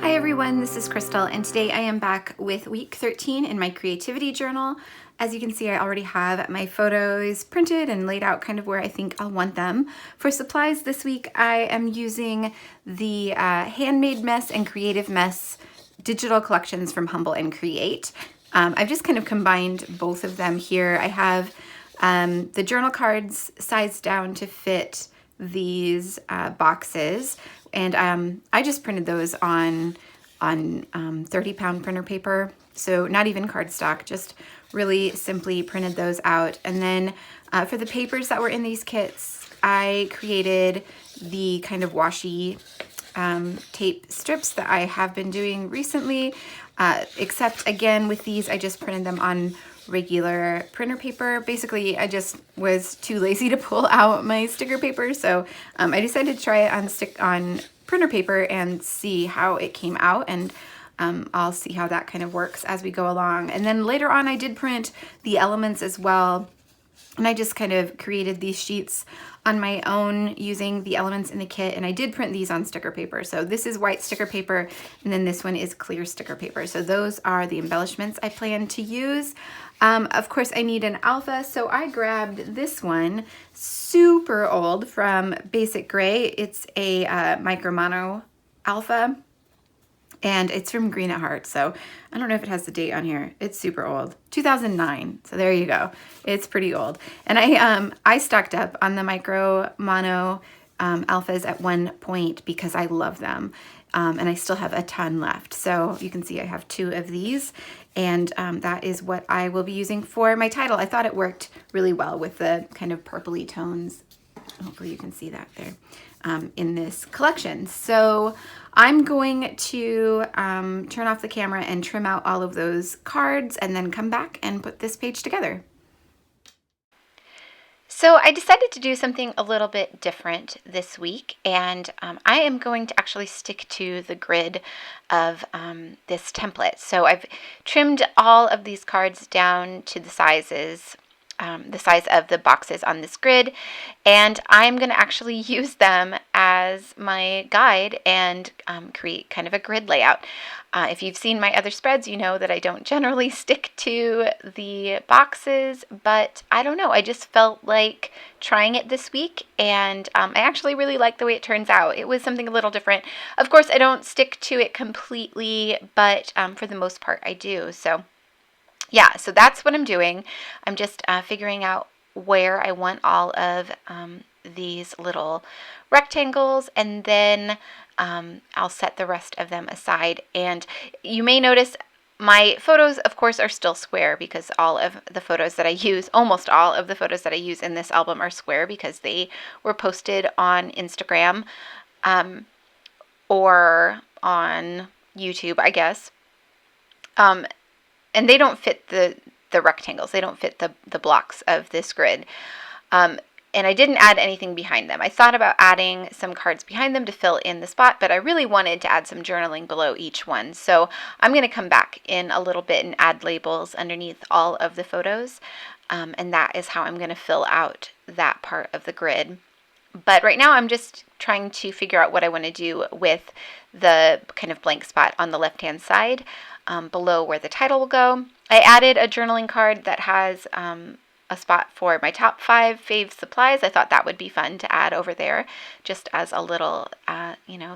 Hi everyone, this is Crystal, and today I am back with week 13 in my creativity journal. As you can see, I already have my photos printed and laid out kind of where I think I'll want them. For supplies this week, I am using the Handmade Mess and Creative Mess digital collections from Humble and Create. I've just kind of combined both of them here. I have the journal cards sized down to fit these boxes, and I just printed those on 30-pound printer paper, so not even cardstock, just really simply printed those out. And then for the papers that were in these kits, I created the kind of washi tape strips that I have been doing recently, except again with these I just printed them on regular printer paper. Basically, I just was too lazy to pull out my sticker paper, so I decided to try it on printer paper and see how it came out, and I'll see how that kind of works as we go along. And then later on I did print the elements as well, and I just kind of created these sheets on my own using the elements in the kit, and I did print these on sticker paper. So this is white sticker paper, and then this one is clear sticker paper. So those are the embellishments I plan to use. Of course, I need an alpha, so I grabbed this one, super old, from Basic Gray. It's a Micro Mono alpha, and it's from Green at Heart, so I don't know if it has the date on here. It's super old, 2009, so there you go. It's pretty old. And I stocked up on the Micro Mono alphas at one point because I love them, and I still have a ton left. So you can see I have 2 of these, and that is what I will be using for my title. I thought it worked really well with the kind of purpley tones. Hopefully you can see that there in this collection. So I'm going to turn off the camera and trim out all of those cards and then come back and put this page together. So I decided to do something a little bit different this week, and I am going to actually stick to the grid of this template. So I've trimmed all of these cards down to the sizes, the size of the boxes on this grid, and I'm going to actually use them as my guide and create kind of a grid layout. If you've seen my other spreads, you know that I don't generally stick to the boxes, but I don't know, I just felt like trying it this week, and I actually really like the way it turns out. It was something a little different. Of course, I don't stick to it completely, but for the most part I do. So yeah, so that's what I'm doing. I'm just figuring out where I want all of these little rectangles, and then I'll set the rest of them aside. And you may notice my photos, of course, are still square because all of the photos that I use, almost all of the photos that I use in this album are square because they were posted on Instagram or on YouTube, I guess. And they don't fit the rectangles. They don't fit the blocks of this grid. And I didn't add anything behind them. I thought about adding some cards behind them to fill in the spot, but I really wanted to add some journaling below each one. So I'm going to come back in a little bit and add labels underneath all of the photos. And that is how I'm going to fill out that part of the grid. But right now I'm just trying to figure out what I want to do with the kind of blank spot on the left-hand side below where the title will go. I added a journaling card that has a spot for my top 5 fave supplies. I thought that would be fun to add over there just as a little,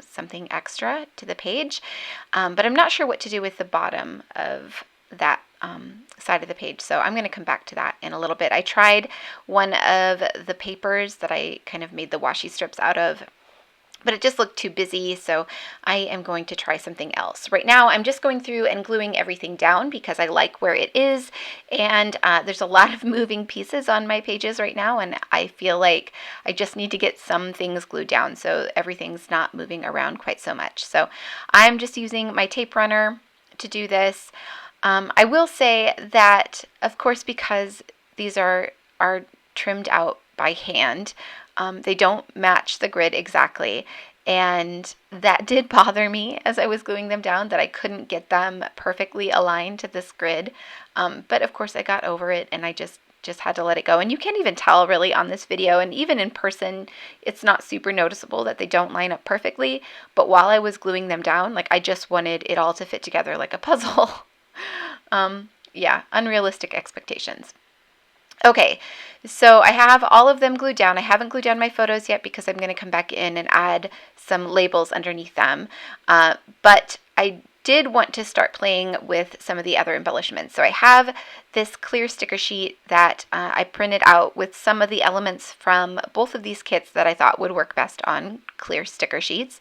something extra to the page. But I'm not sure what to do with the bottom of that side of the page, so I'm going to come back to that in a little bit. I tried one of the papers that I kind of made the washi strips out of, but it just looked too busy, so I am going to try something else. Right now, I'm just going through and gluing everything down because I like where it is, and there's a lot of moving pieces on my pages right now, and I feel like I just need to get some things glued down so everything's not moving around quite so much. So I'm just using my tape runner to do this. I will say that, of course, because these are trimmed out by hand, they don't match the grid exactly, and that did bother me as I was gluing them down, that I couldn't get them perfectly aligned to this grid, but of course I got over it, and I just just had to let it go. And you can't even tell really on this video, and even in person, it's not super noticeable that they don't line up perfectly. But while I was gluing them down, like I just wanted it all to fit together like a puzzle. Yeah, unrealistic expectations. Okay, so I have all of them glued down. I haven't glued down my photos yet because I'm going to come back in and add some labels underneath them. But I did want to start playing with some of the other embellishments. So I have this clear sticker sheet that I printed out with some of the elements from both of these kits that I thought would work best on clear sticker sheets.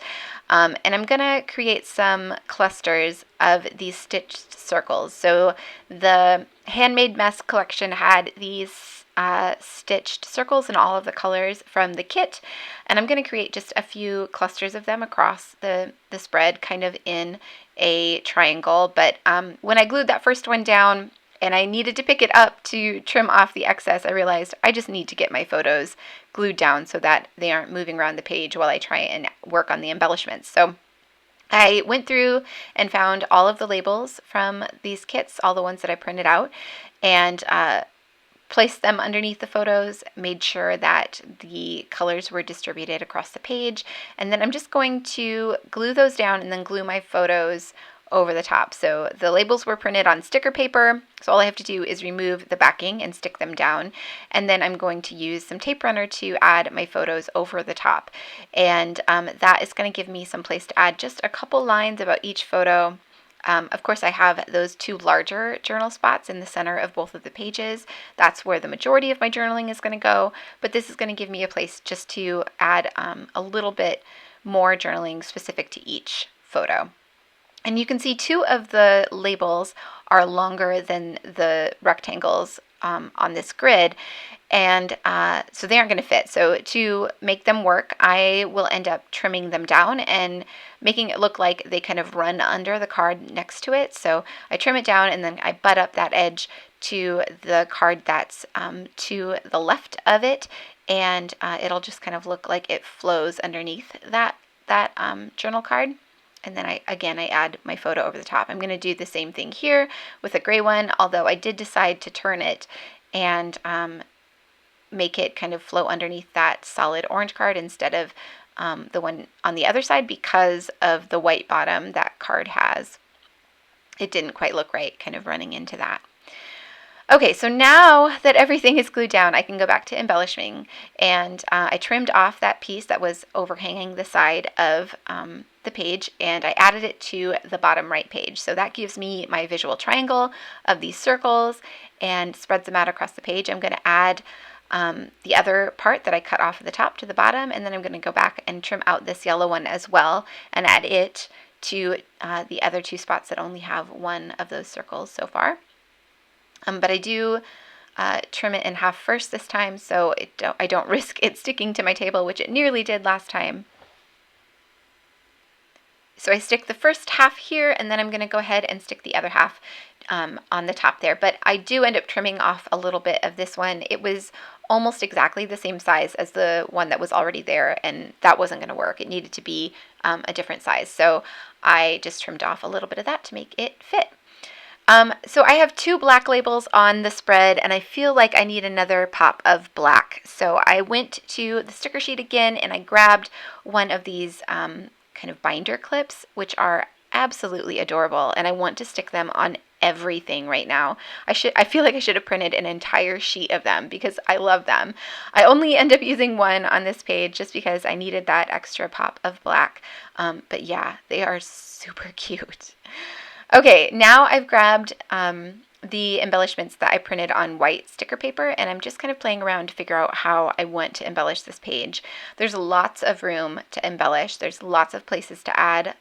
And I'm going to create some clusters of these stitched circles. So the Handmade Mess collection had these stitched circles in all of the colors from the kit, and I'm going to create just a few clusters of them across the spread, kind of in a triangle. But when I glued that first one down and I needed to pick it up to trim off the excess, I realized I just need to get my photos glued down so that they aren't moving around the page while I try and work on the embellishments. So I went through and found all of the labels from these kits, all the ones that I printed out, and placed them underneath the photos, made sure that the colors were distributed across the page, and then I'm just going to glue those down and then glue my photos over the top. So the labels were printed on sticker paper, so all I have to do is remove the backing and stick them down, and then I'm going to use some tape runner to add my photos over the top, and that is going to give me some place to add just a couple lines about each photo. Of course, I have those two larger journal spots in the center of both of the pages. That's where the majority of my journaling is going to go, but this is going to give me a place just to add a little bit more journaling specific to each photo. And you can see two of the labels are longer than the rectangles on this grid, and so they aren't going to fit. So to make them work, I will end up trimming them down and making it look like they kind of run under the card next to it. So I trim it down and then I butt up that edge to the card that's to the left of it, and it'll just kind of look like it flows underneath that journal card. And then I add my photo over the top. I'm going to do the same thing here with a gray one, although I did decide to turn it and make it kind of flow underneath that solid orange card instead of the one on the other side because of the white bottom that card has. It didn't quite look right, kind of running into that. Okay, so now that everything is glued down, I can go back to embellishing, and I trimmed off that piece that was overhanging the side of the page, and I added it to the bottom right page. So that gives me my visual triangle of these circles and spreads them out across the page. I'm going to add the other part that I cut off at the top to the bottom, and then I'm going to go back and trim out this yellow one as well and add it to the other two spots that only have one of those circles so far. But I do trim it in half first this time, so I don't risk it sticking to my table, which it nearly did last time. So I stick the first half here, and then I'm going to go ahead and stick the other half on the top there. But I do end up trimming off a little bit of this one. It was almost exactly the same size as the one that was already there, and that wasn't going to work. It needed to be a different size. So I just trimmed off a little bit of that to make it fit. So I have two black labels on the spread, and I feel like I need another pop of black. So I went to the sticker sheet again, and I grabbed one of these kind of binder clips, which are absolutely adorable, and I want to stick them on everything right now. I feel like I should have printed an entire sheet of them because I love them. I only end up using one on this page just because I needed that extra pop of black. But yeah, they are super cute. Okay, now I've grabbed the embellishments that I printed on white sticker paper, and I'm just kind of playing around to figure out how I want to embellish this page. There's lots of room to embellish. There's lots of places to add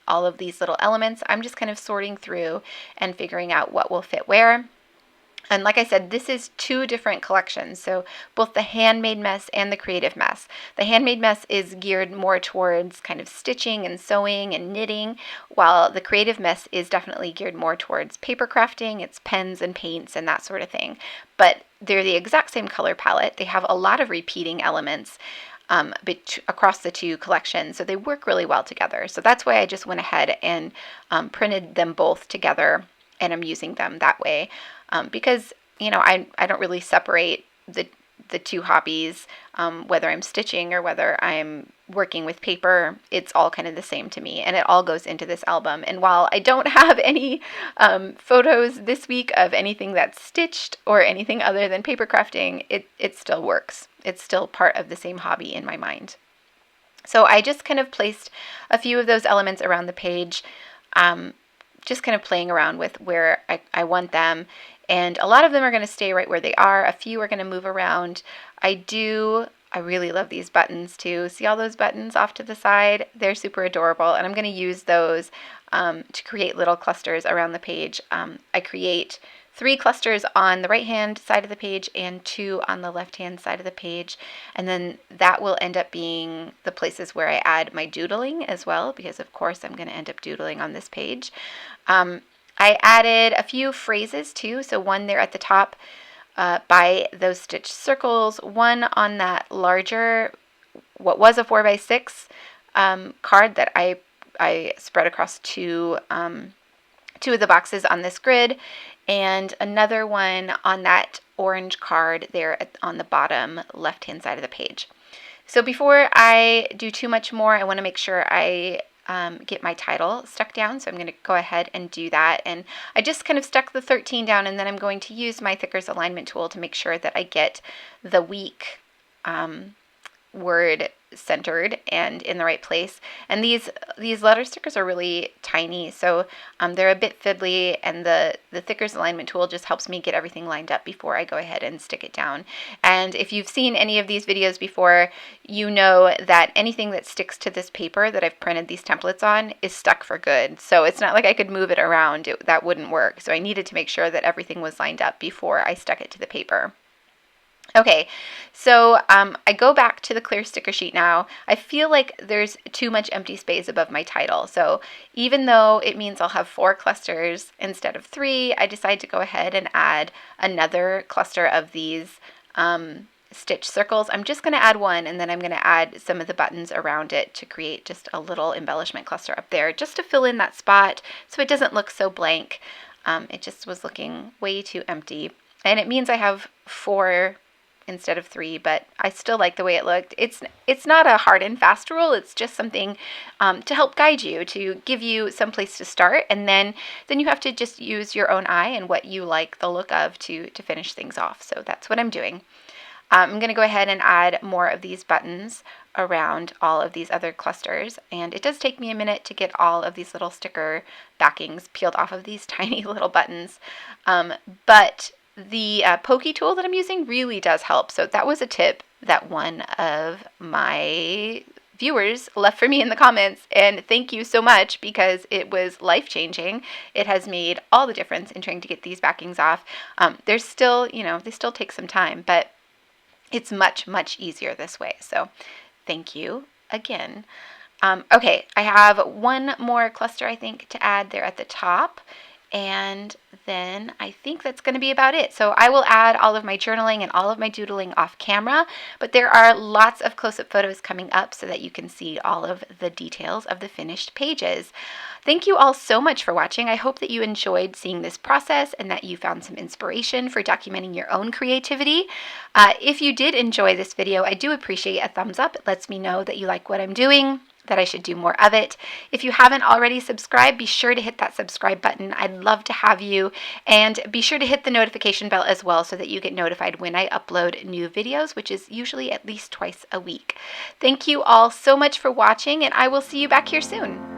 all of these little elements. I'm just kind of sorting through and figuring out what will fit where. And like I said, this is two different collections, so both the Handmade Mess and the Creative Mess. The Handmade Mess is geared more towards kind of stitching and sewing and knitting, while the Creative Mess is definitely geared more towards paper crafting. It's pens and paints and that sort of thing. But they're the exact same color palette. They have a lot of repeating elements across the two collections, so they work really well together. So that's why I just went ahead and printed them both together, and I'm using them that way. Because you know, I don't really separate the two hobbies, whether I'm stitching or whether I'm working with paper. It's all kind of the same to me, and it all goes into this album. And while I don't have any photos this week of anything that's stitched or anything other than paper crafting, it still works. It's still part of the same hobby in my mind. So I just kind of placed a few of those elements around the page, just kind of playing around with where I want them. And a lot of them are going to stay right where they are. A few are going to move around. I really love these buttons too. See all those buttons off to the side? They're super adorable. And I'm going to use those to create little clusters around the page. I create 3 clusters on the right hand side of the page and 2 on the left hand side of the page, and then that will end up being the places where I add my doodling as well, because of course I'm going to end up doodling on this page. I added a few phrases too, so one there at the top by those stitched circles, one on that larger, what was a 4x6 card that I spread across two of the boxes on this grid, and another one on that orange card there on the bottom left hand side of the page. So before I do too much more, I want to make sure I get my title stuck down, so I'm going to go ahead and do that. And I just kind of stuck the 13 down, and then I'm going to use my Thickers alignment tool to make sure that I get the week word centered and in the right place. And these letter stickers are really tiny, so they're a bit fiddly, and the Thickers alignment tool just helps me get everything lined up before I go ahead and stick it down. And if you've seen any of these videos before, you know that anything that sticks to this paper that I've printed these templates on is stuck for good. So it's not like I could move it around. That wouldn't work. So I needed to make sure that everything was lined up before I stuck it to the paper. Okay, so I go back to the clear sticker sheet now. I feel like there's too much empty space above my title. So even though it means I'll have 4 clusters instead of 3, I decide to go ahead and add another cluster of these stitch circles. I'm just going to add one, and then I'm going to add some of the buttons around it to create just a little embellishment cluster up there, just to fill in that spot so it doesn't look so blank. It just was looking way too empty. And it means I have 4 instead of 3, but I still like the way it looked. It's not a hard and fast rule. It's just something to help guide you, to give you some place to start, and then you have to just use your own eye and what you like the look of to finish things off. So that's what I'm doing. I'm going to go ahead and add more of these buttons around all of these other clusters, and it does take me a minute to get all of these little sticker backings peeled off of these tiny little buttons, but the pokey tool that I'm using really does help. So that was a tip that one of my viewers left for me in the comments, and thank you so much, because it was life-changing. It has made all the difference in trying to get these backings off. There's still, they still take some time, but it's much, much easier this way. So thank you again. Okay, I have one more cluster, I think, to add there at the top. And then I think that's going to be about it. So I will add all of my journaling and all of my doodling off camera, but there are lots of close-up photos coming up so that you can see all of the details of the finished pages. Thank you all so much for watching. I hope that you enjoyed seeing this process and that you found some inspiration for documenting your own creativity. If you did enjoy this video, I do appreciate a thumbs up. It lets me know that you like what I'm doing, that I should do more of it. If you haven't already subscribed, be sure to hit that subscribe button. I'd love to have you, and be sure to hit the notification bell as well so that you get notified when I upload new videos, which is usually at least twice a week. Thank you all so much for watching, and I will see you back here soon.